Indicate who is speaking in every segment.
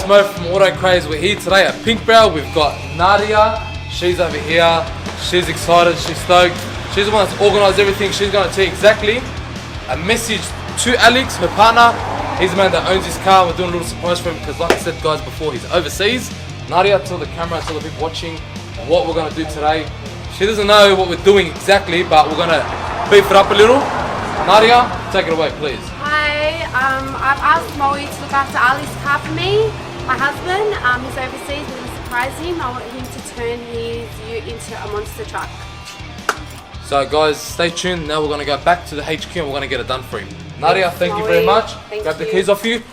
Speaker 1: Smo from AutoCraze. We're here today at Pink Barrel. We've got Nadia. She's over here. She's excited. She's stoked. She's the one that's organised everything. She's going to tell you exactly a message to Alex, her partner. He's the man that owns his car. We're doing a little surprise for him because, like I said, guys, before, he's overseas. Nadia, tell the camera, tell the people watching what we're going to do today. She doesn't know what we're doing exactly, but we're going to beef it up a little. Nadia, take it away, please.
Speaker 2: Hi, I've asked Moe to look after Ali's car for me. My husband, he's overseas. We're going to surprise him. I want him to turn his ute into a monster truck.
Speaker 1: So guys, stay tuned. Now we're going to go back to the HQ and we're going to get it done for him. Nadia, thank you very much. Grab the keys off you.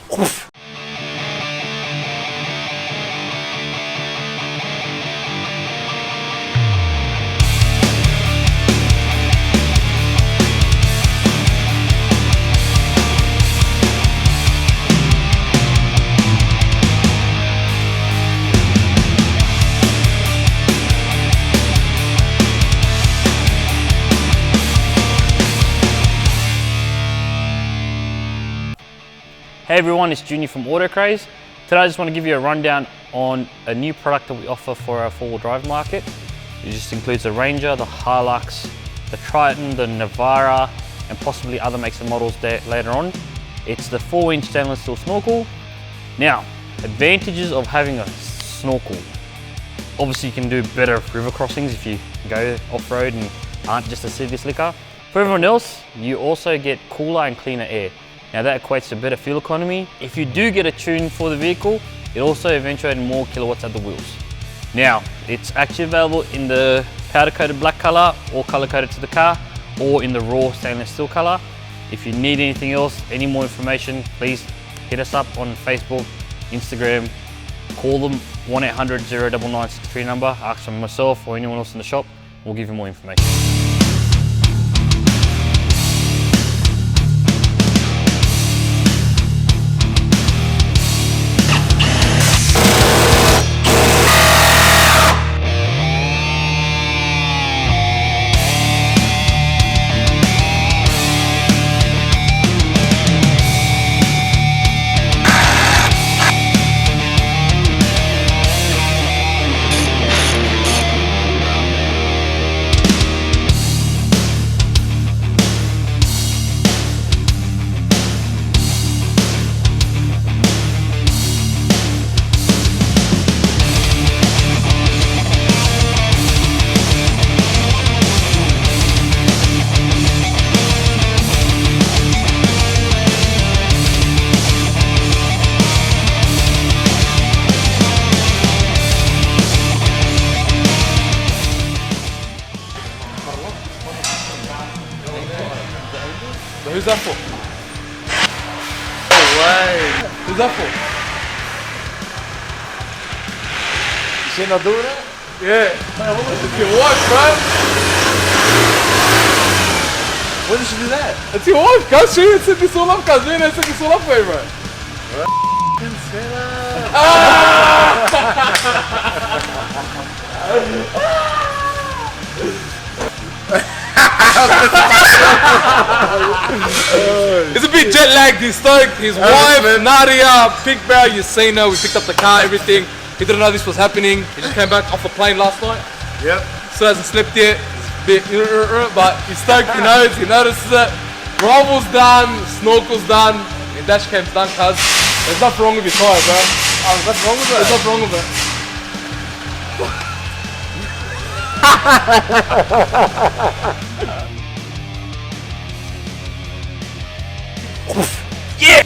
Speaker 3: Hey everyone, it's Junior from AutoCraze. Today I just want to give you a rundown on a new product that we offer for our four-wheel drive market. It just includes the Ranger, the Hilux, the Triton, the Navara, and possibly other makes and models later on. It's the 4-inch stainless steel snorkel. Now, advantages of having a snorkel. Obviously you can do better river crossings if you go off-road and aren't just a city slicker. For everyone else, you also get cooler and cleaner air. Now that equates to better fuel economy. If you do get a tune for the vehicle, it also eventuates more kilowatts at the wheels. Now, it's actually available in the powder coated black color or color coded to the car, or in the raw stainless steel color. If you need anything else, any more information, please hit us up on Facebook, Instagram, call them 1-800-09963 number, ask for myself or anyone else in the shop, we'll give you more information.
Speaker 1: Who's that for? No way. Who's that for? Is she not doing it? Yeah. It's your wife, bro. When did she do that? It's your wife, cuz. She didn't set this all up, cuz. We didn't set this all up for you, bro. It's a bit jet lagged, he's stoked. His wife, Nadia, Pink Barrel, you've seen her, we picked up the car, everything. He didn't know this was happening. He just came back off a plane last night. Yep. So hasn't slept yet. It's a bit, but he's stoked, he knows, he notices it. Rival's done, Snorkel's done, and Dash Cam's done, cuz. There's nothing wrong with your tyre, bro. Oh, there's nothing wrong with it? There's nothing wrong with it. Yeah!